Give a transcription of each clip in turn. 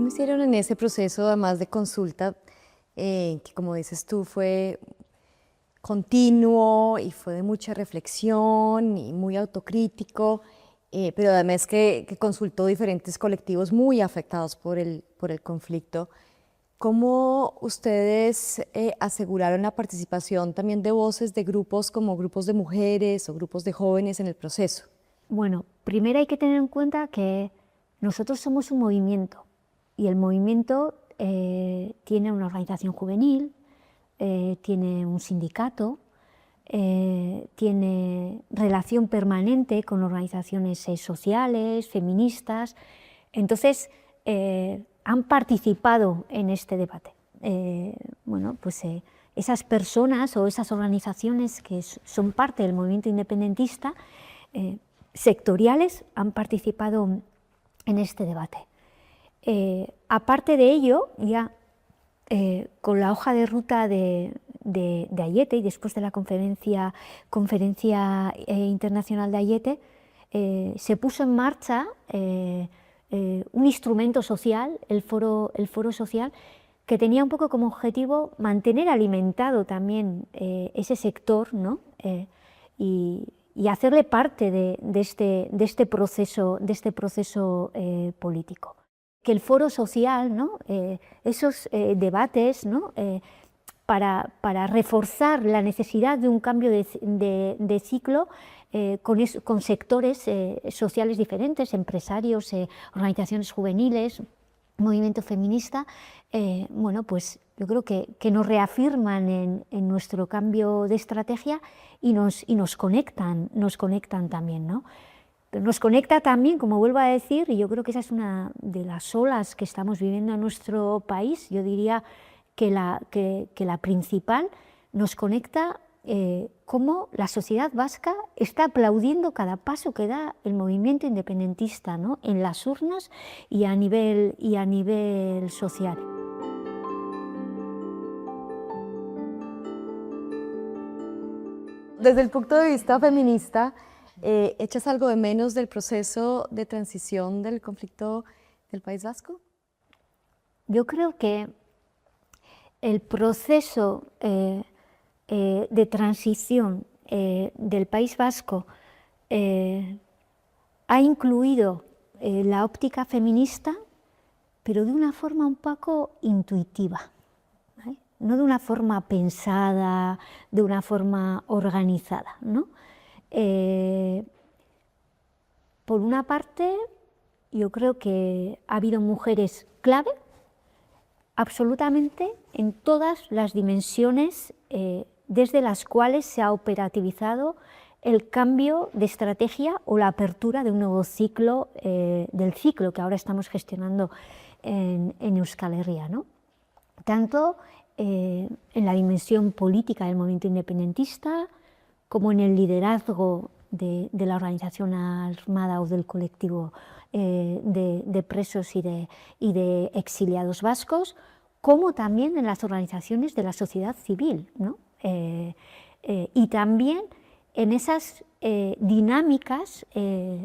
¿Cómo hicieron en ese proceso, además de consulta, que como dices tú fue continuo y fue de mucha reflexión y muy autocrítico, pero además que consultó diferentes colectivos muy afectados por el conflicto? ¿Cómo ustedes aseguraron la participación también de voces de grupos como grupos de mujeres o grupos de jóvenes en el proceso? Bueno, primero hay que tener en cuenta que nosotros somos un movimiento y el movimiento tiene una organización juvenil, tiene un sindicato, tiene relación permanente con organizaciones sociales, feministas. Entonces, han participado en este debate. Esas personas o esas organizaciones que son parte del movimiento independentista, sectoriales, han participado en este debate. Aparte de ello, ya con la hoja de ruta de Aiete y después de la conferencia internacional de Aiete, se puso en marcha un instrumento social, el foro social, que tenía un poco como objetivo mantener alimentado también ese sector, ¿no? Y hacerle parte de este proceso político. Que el foro social, ¿no? Esos debates, ¿no? Para reforzar la necesidad de un cambio de ciclo con sectores sociales diferentes, empresarios, organizaciones juveniles, movimiento feminista, pues yo creo que nos reafirman en nuestro cambio de estrategia y nos conectan también, ¿no? Pero nos conecta también, como vuelvo a decir, y yo creo que esa es una de las olas que estamos viviendo en nuestro país, yo diría que la principal, nos conecta cómo la sociedad vasca está aplaudiendo cada paso que da el movimiento independentista, ¿no? En las urnas y a nivel social. Desde el punto de vista feminista, ¿echas algo de menos del proceso de transición del conflicto del País Vasco? Yo creo que el proceso de transición del País Vasco ha incluido la óptica feminista, pero de una forma un poco intuitiva, ¿vale? No de una forma pensada, de una forma organizada, ¿no? Por una parte, yo creo que ha habido mujeres clave absolutamente en todas las dimensiones desde las cuales se ha operativizado el cambio de estrategia o la apertura de un nuevo ciclo, del ciclo que ahora estamos gestionando en Euskal Herria, ¿no? Tanto en la dimensión política del movimiento independentista como en el liderazgo de la organización armada o del colectivo de presos y de exiliados vascos, como también en las organizaciones de la sociedad civil, ¿no? Y también en esas dinámicas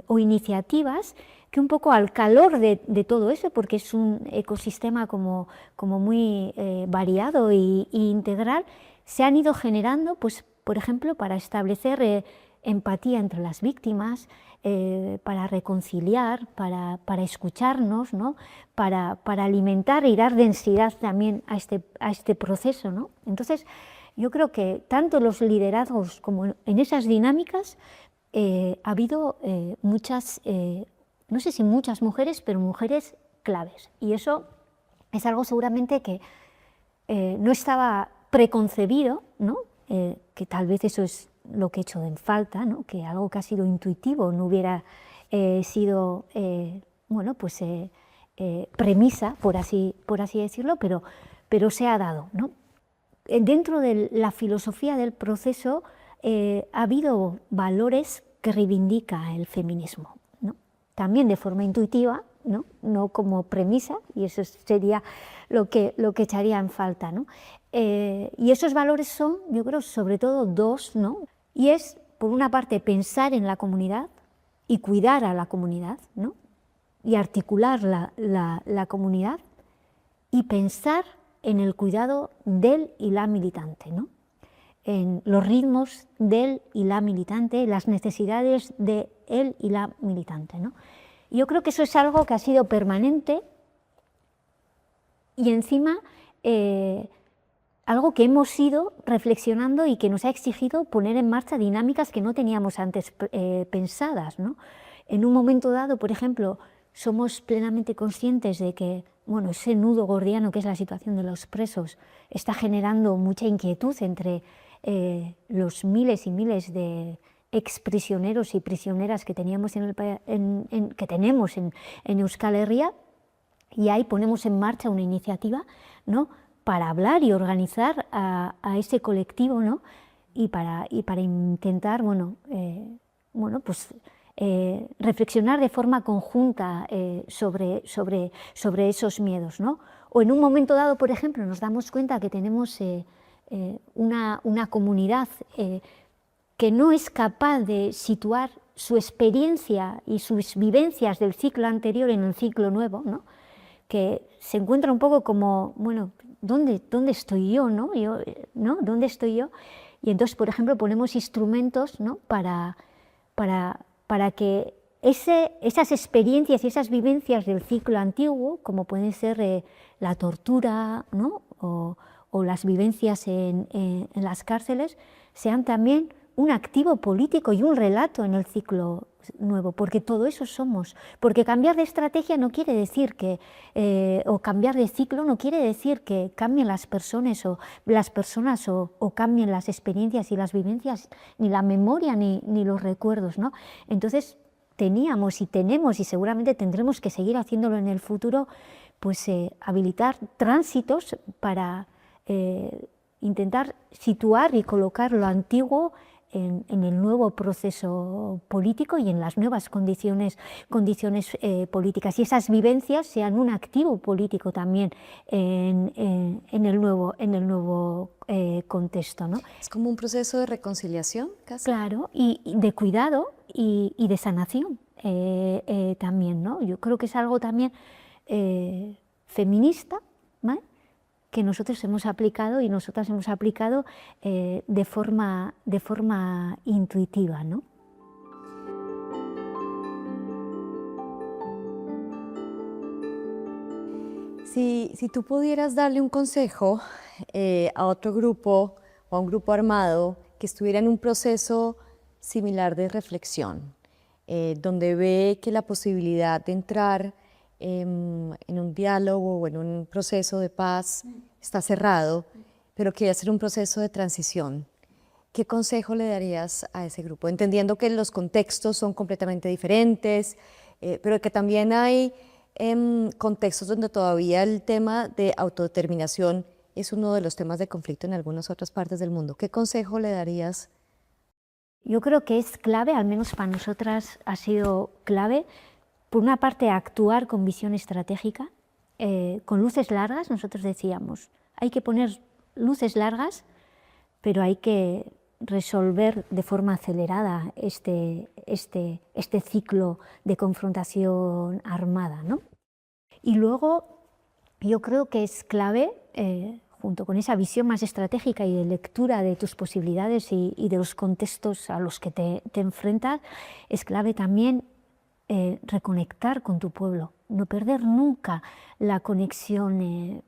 o iniciativas que un poco al calor de todo eso, porque es un ecosistema como muy variado e integral, se han ido generando, pues, por ejemplo, para establecer empatía entre las víctimas, para reconciliar, para escucharnos, ¿no? para alimentar y dar densidad también a este proceso, ¿no? Entonces, yo creo que tanto los liderazgos como en esas dinámicas ha habido muchas, no sé si muchas mujeres, pero mujeres claves. Y eso es algo seguramente que no estaba preconcebido, ¿no? Que tal vez eso es lo que he hecho en falta, ¿no? Que algo que ha sido intuitivo no hubiera sido premisa, por así decirlo, pero se ha dado, ¿no? Dentro de la filosofía del proceso ha habido valores que reivindica el feminismo, ¿no? También de forma intuitiva, no como premisa, y eso sería lo que echaría en falta, ¿no? Y esos valores son, yo creo, sobre todo dos, ¿no? Y es, por una parte, pensar en la comunidad y cuidar a la comunidad, ¿no? Y articular la comunidad, y pensar en el cuidado del y la militante, ¿no? En los ritmos del y la militante, las necesidades de él y la militante, ¿no? Yo creo que eso es algo que ha sido permanente y encima algo que hemos ido reflexionando y que nos ha exigido poner en marcha dinámicas que no teníamos antes pensadas, ¿no? En un momento dado, por ejemplo, somos plenamente conscientes de que, bueno, ese nudo gordiano que es la situación de los presos está generando mucha inquietud entre los miles y miles de exprisioneros y prisioneras que teníamos que tenemos en Euskal Herria, y ahí ponemos en marcha una iniciativa, ¿no?, para hablar y organizar a ese colectivo, ¿no?, y para intentar, reflexionar de forma conjunta sobre esos miedos, ¿no? O en un momento dado, por ejemplo, nos damos cuenta que tenemos una comunidad que no es capaz de situar su experiencia y sus vivencias del ciclo anterior en el ciclo nuevo, ¿no?, que se encuentra un poco como, bueno, ¿dónde estoy yo, no? ¿Dónde estoy yo? Y entonces, por ejemplo, ponemos instrumentos, ¿no?, para que esas experiencias y esas vivencias del ciclo antiguo, como pueden ser la tortura, ¿no?, o las vivencias en las cárceles, sean también un activo político y un relato en el ciclo nuevo, porque todo eso somos. Porque cambiar de estrategia no quiere decir o cambiar de ciclo no quiere decir que cambien las personas o cambien las experiencias y las vivencias, ni la memoria ni los recuerdos, ¿no? Entonces teníamos y tenemos y seguramente tendremos que seguir haciéndolo en el futuro, pues habilitar tránsitos para intentar situar y colocar lo antiguo en el nuevo proceso político y en las nuevas condiciones políticas, y esas vivencias sean un activo político también en el nuevo contexto, ¿no? Es como un proceso de reconciliación, casi. Claro, y de cuidado y de sanación también, ¿no? Yo creo que es algo también feminista, ¿vale?, que nosotros hemos aplicado y nosotras hemos aplicado de forma intuitiva, ¿no? Si tú pudieras darle un consejo a otro grupo o a un grupo armado que estuviera en un proceso similar de reflexión, donde ve que la posibilidad de entrar en un diálogo o en un proceso de paz está cerrado, pero quiere hacer un proceso de transición, ¿qué consejo le darías a ese grupo? Entendiendo que los contextos son completamente diferentes, pero que también hay contextos donde todavía el tema de autodeterminación es uno de los temas de conflicto en algunas otras partes del mundo. ¿Qué consejo le darías? Yo creo que es clave, al menos para nosotras ha sido clave, por una parte, actuar con visión estratégica, con luces largas. Nosotros decíamos, hay que poner luces largas, pero hay que resolver de forma acelerada este ciclo de confrontación armada, ¿no? Y luego yo creo que es clave, junto con esa visión más estratégica y de lectura de tus posibilidades y de los contextos a los que te enfrentas, es clave también reconectar con tu pueblo, no perder nunca la conexión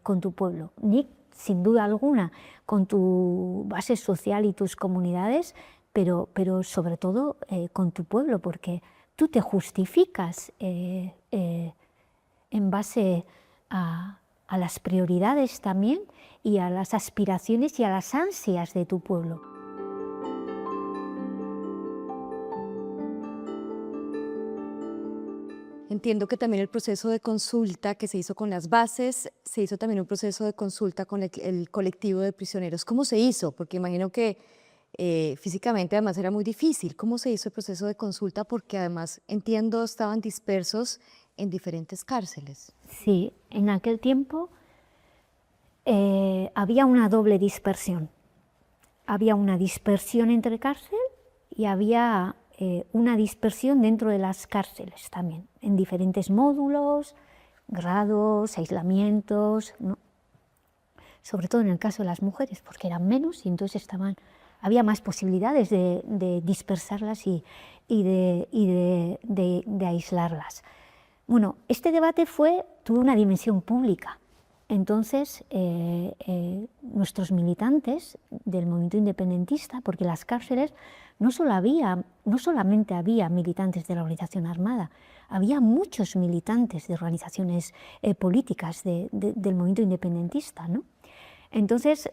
con tu pueblo, ni sin duda alguna con tu base social y tus comunidades, pero sobre todo con tu pueblo, porque tú te justificas en base a las prioridades también y a las aspiraciones y a las ansias de tu pueblo. Entiendo que también el proceso de consulta que se hizo con las bases, se hizo también un proceso de consulta con el colectivo de prisioneros. ¿Cómo se hizo? Porque imagino que físicamente además era muy difícil. ¿Cómo se hizo el proceso de consulta? Porque además, entiendo, estaban dispersos en diferentes cárceles. Sí, en aquel tiempo había una doble dispersión. Había una dispersión entre cárcel y había una dispersión dentro de las cárceles también, en diferentes módulos, grados, aislamientos, ¿no? Sobre todo en el caso de las mujeres, porque eran menos y entonces había más posibilidades de dispersarlas y de aislarlas. Bueno, este debate tuvo una dimensión pública. Entonces, nuestros militantes del movimiento independentista, porque en las cárceles no solamente había militantes de la organización armada, había muchos militantes de organizaciones políticas del movimiento independentista, ¿no? Entonces,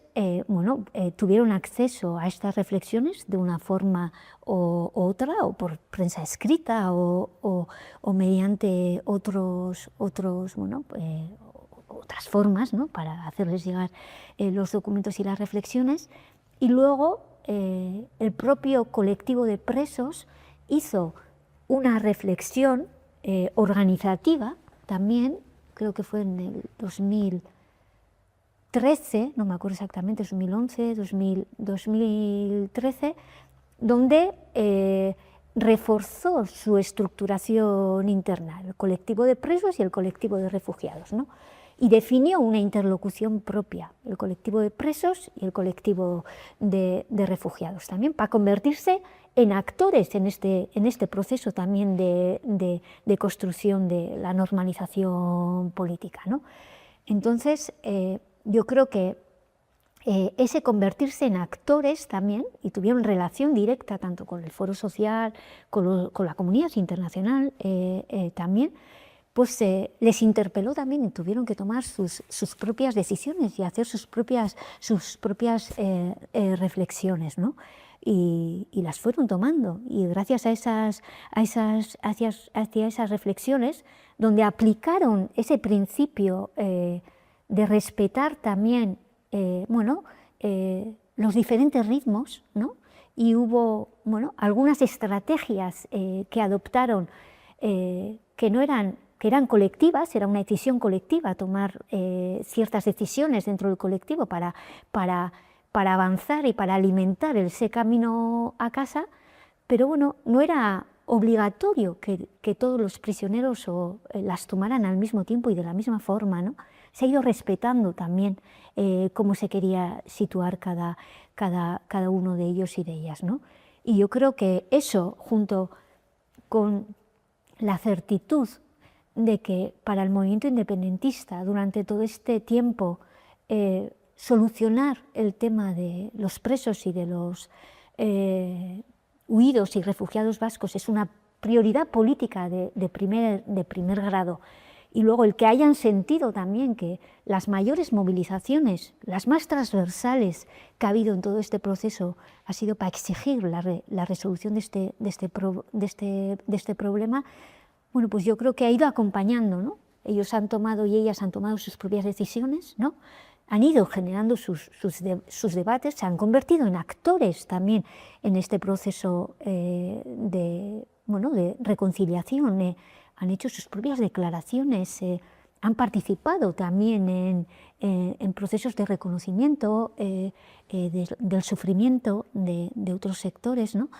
tuvieron acceso a estas reflexiones de una forma u otra, o por prensa escrita, o mediante otras formas, ¿no?, para hacerles llegar los documentos y las reflexiones. Y luego el propio colectivo de presos hizo una reflexión organizativa también, creo que fue en el 2013, no me acuerdo exactamente, 2011, 2013, donde reforzó su estructuración interna, el colectivo de presos y el colectivo de refugiados, ¿no? Y definió una interlocución propia, el colectivo de presos y el colectivo de refugiados también, para convertirse en actores en este proceso también de construcción de la normalización política, ¿no? Entonces, yo creo que ese convertirse en actores también, y tuvieron relación directa tanto con el foro social, con la comunidad internacional también, pues les interpeló también y tuvieron que tomar sus propias decisiones y hacer sus propias reflexiones, ¿no? Y las fueron tomando, y gracias hacia esas reflexiones, donde aplicaron ese principio de respetar también los diferentes ritmos, ¿no? Y hubo algunas estrategias que adoptaron que eran colectivas, era una decisión colectiva tomar ciertas decisiones dentro del colectivo para avanzar y para alimentar ese camino a casa, pero bueno, no era obligatorio que todos los prisioneros las tomaran al mismo tiempo y de la misma forma, ¿no? Se ha ido respetando también cómo se quería situar cada uno de ellos y de ellas, ¿no? Y yo creo que eso, junto con la certitud de que para el movimiento independentista durante todo este tiempo solucionar el tema de los presos y de los huidos y refugiados vascos es una prioridad política de primer grado, y luego el que hayan sentido también que las mayores movilizaciones, las más transversales que ha habido en todo este proceso, ha sido para exigir la resolución de este problema. Bueno, pues yo creo que ha ido acompañando, ¿no? Ellos han tomado y ellas han tomado sus propias decisiones, ¿no? Han ido generando sus debates, se han convertido en actores también en este proceso de reconciliación, han hecho sus propias declaraciones, han participado también en procesos de reconocimiento del sufrimiento de otros sectores, ¿no?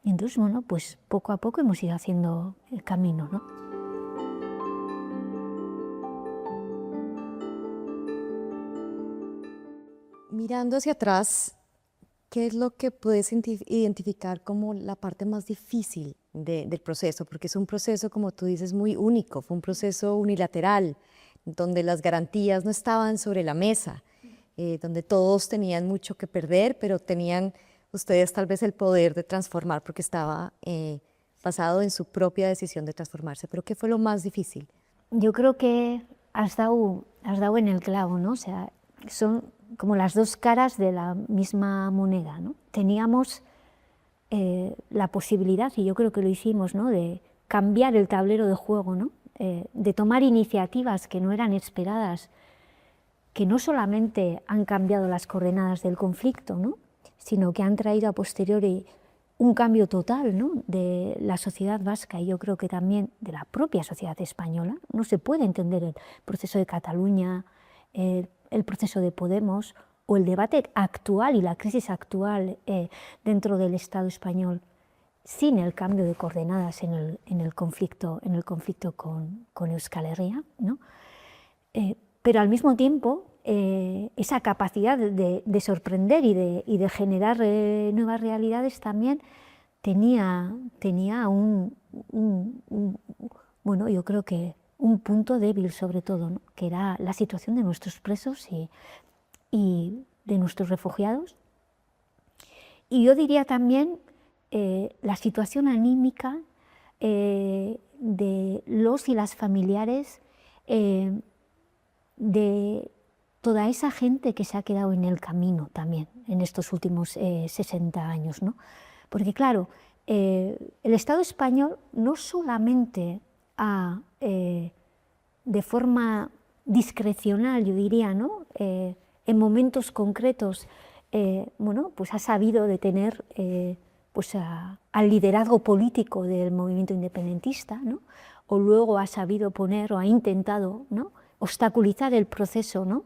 Y entonces, bueno, pues poco a poco hemos ido haciendo el camino, ¿no? Mirando hacia atrás, ¿qué es lo que puedes identificar como la parte más difícil del proceso? Porque es un proceso, como tú dices, muy único, fue un proceso unilateral, donde las garantías no estaban sobre la mesa, donde todos tenían mucho que perder, pero tenían ustedes tal vez el poder de transformar, porque estaba basado en su propia decisión de transformarse. Pero ¿qué fue lo más difícil? Yo creo que has dado en el clavo, ¿no? O sea, son como las dos caras de la misma moneda, ¿no? Teníamos la posibilidad, y yo creo que lo hicimos, ¿no?, de cambiar el tablero de juego, ¿no? De tomar iniciativas que no eran esperadas, que no solamente han cambiado las coordenadas del conflicto, ¿no?, sino que han traído a posteriori un cambio total, ¿no?, de la sociedad vasca, y yo creo que también de la propia sociedad española. No se puede entender el proceso de Cataluña, el proceso de Podemos o el debate actual y la crisis actual dentro del Estado español sin el cambio de coordenadas en el conflicto con Euskal Herria, ¿no? pero al mismo tiempo esa capacidad de sorprender y de generar nuevas realidades también tenía bueno, yo creo que un punto débil sobre todo, ¿no? Que era la situación de nuestros presos y de nuestros refugiados. Y yo diría también la situación anímica de los y las familiares de toda esa gente que se ha quedado en el camino también en estos últimos 60 años, ¿no? Porque claro, el Estado español no solamente ha, de forma discrecional, yo diría, ¿no? En momentos concretos, bueno, pues ha sabido detener pues al liderazgo político del movimiento independentista, ¿no? O luego ha sabido poner o ha intentado, ¿no?, obstaculizar el proceso, ¿no?,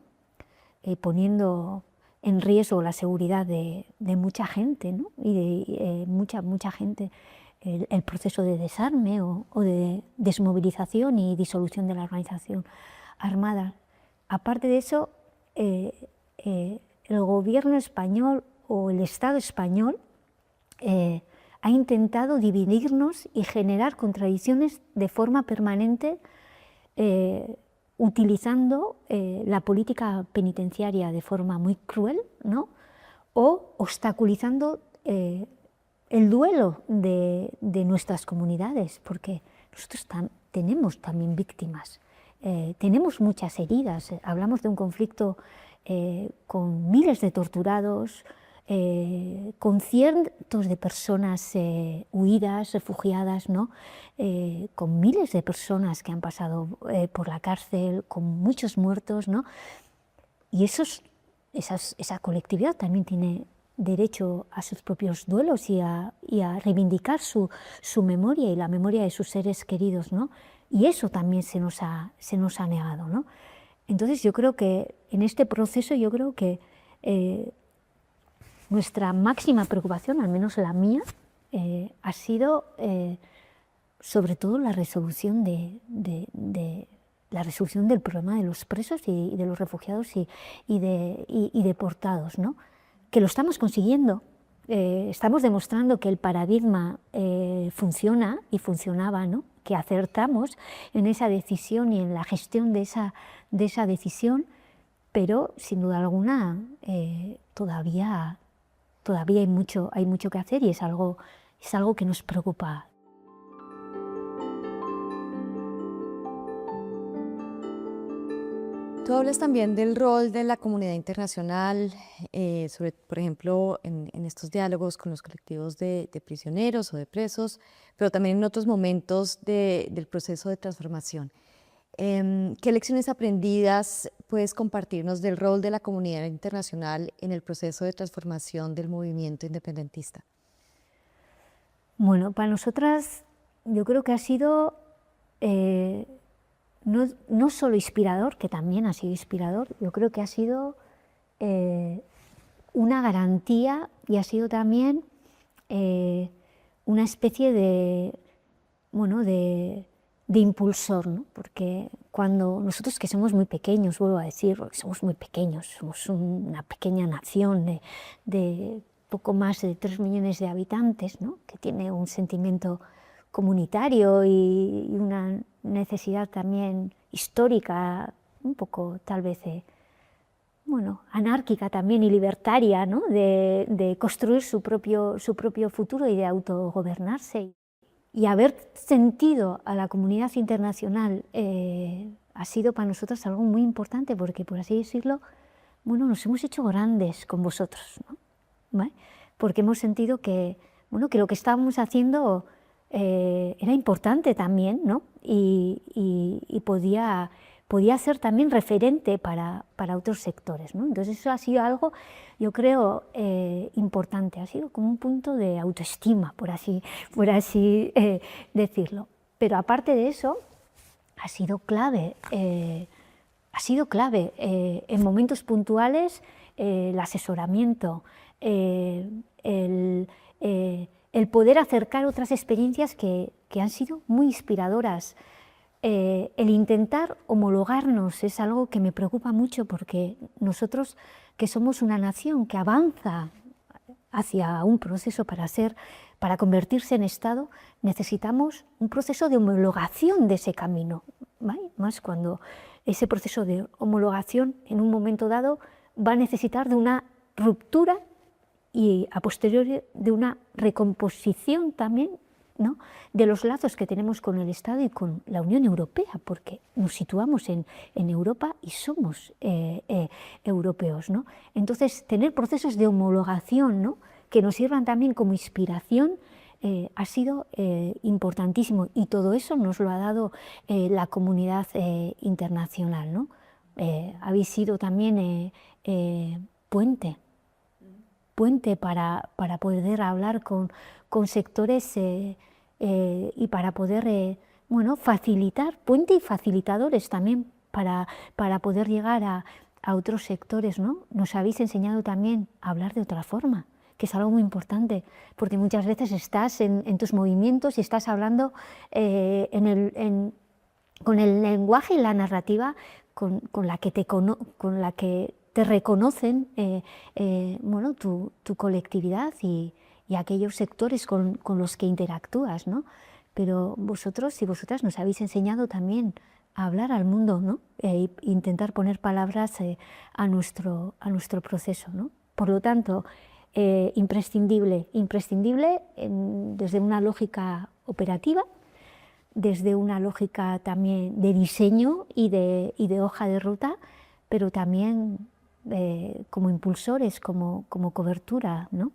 poniendo en riesgo la seguridad de mucha gente, ¿no?, y de mucha gente, el proceso de desarme o de desmovilización y disolución de la organización armada. Aparte de eso, el gobierno español o el Estado español ha intentado dividirnos y generar contradicciones de forma permanente, utilizando la política penitenciaria de forma muy cruel, ¿no?, o obstaculizando el duelo de nuestras comunidades, porque nosotros tenemos también víctimas, tenemos muchas heridas, hablamos de un conflicto con miles de torturados, con cientos de personas huidas, refugiadas, ¿no?, con miles de personas que han pasado por la cárcel, con muchos muertos, ¿no?, y esa colectividad también tiene derecho a sus propios duelos y a reivindicar su memoria y la memoria de sus seres queridos, ¿no?, y eso también se nos ha negado, ¿no? Entonces yo creo que en este proceso, yo creo que nuestra máxima preocupación, al menos la mía, ha sido sobre todo la resolución la resolución del problema de los presos y de los refugiados y deportados, ¿no?, que lo estamos consiguiendo. Estamos demostrando que el paradigma funciona y funcionaba, ¿no?, que acertamos en esa decisión y en la gestión de esa decisión, pero sin duda alguna todavía hay mucho que hacer y es algo que nos preocupa. Tú hablas también del rol de la comunidad internacional, por ejemplo, en estos diálogos con los colectivos de prisioneros o de presos, pero también en otros momentos del proceso de transformación. ¿Qué lecciones aprendidas puedes compartirnos del rol de la comunidad internacional en el proceso de transformación del movimiento independentista? Bueno, para nosotras yo creo que ha sido no solo inspirador, que también ha sido inspirador, yo creo que ha sido una garantía y ha sido también una especie de impulsor, ¿no? Porque cuando nosotros, que somos muy pequeños, vuelvo a decir, porque somos muy pequeños, somos una pequeña nación de poco más de 3 millones de habitantes, ¿no?, que tiene un sentimiento comunitario y una necesidad también histórica, un poco tal vez anárquica también y libertaria, ¿no?, de construir su propio futuro y de autogobernarse. Y haber sentido a la comunidad internacional ha sido para nosotros algo muy importante, porque, por así decirlo, nos hemos hecho grandes con vosotros, ¿no?, ¿vale? Porque hemos sentido que lo que estábamos haciendo era importante también, ¿no?, y podía ser también referente para otros sectores, ¿no? Entonces eso ha sido algo, yo creo, importante, ha sido como un punto de autoestima, por así decirlo. Pero aparte de eso, ha sido clave en momentos puntuales el asesoramiento, el poder acercar otras experiencias que han sido muy inspiradoras. el intentar homologarnos es algo que me preocupa mucho, porque nosotros, que somos una nación que avanza hacia un proceso para convertirse en Estado, necesitamos un proceso de homologación de ese camino, ¿vale? Más cuando ese proceso de homologación en un momento dado va a necesitar de una ruptura y a posteriori de una recomposición también, ¿no?, de los lazos que tenemos con el Estado y con la Unión Europea, porque nos situamos en Europa y somos europeos, ¿no? Entonces, tener procesos de homologación, ¿no?, que nos sirvan también como inspiración, ha sido importantísimo, y todo eso nos lo ha dado la comunidad internacional, ¿no? Habéis sido también puente para poder hablar con sectores y para poder bueno, facilitar, puente y facilitadores también para poder llegar a otros sectores, ¿no? Nos habéis enseñado también a hablar de otra forma, que es algo muy importante, porque muchas veces estás en tus movimientos y estás hablando con el lenguaje y la narrativa con la que te reconocen bueno, tu colectividad y aquellos sectores con los que interactúas, ¿no? Pero vosotros y vosotras nos habéis enseñado también a hablar al mundo, ¿no? Intentar poner palabras a nuestro proceso, ¿no? Por lo tanto, imprescindible desde una lógica operativa, desde una lógica también de diseño y de hoja de ruta, pero también como impulsores, como cobertura, ¿no?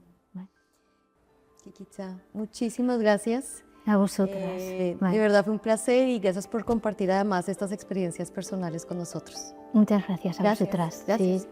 Kikitsa, muchísimas gracias. A vosotras. De verdad fue un placer, y gracias por compartir además estas experiencias personales con nosotros. Muchas gracias a vosotras. Gracias. Sí.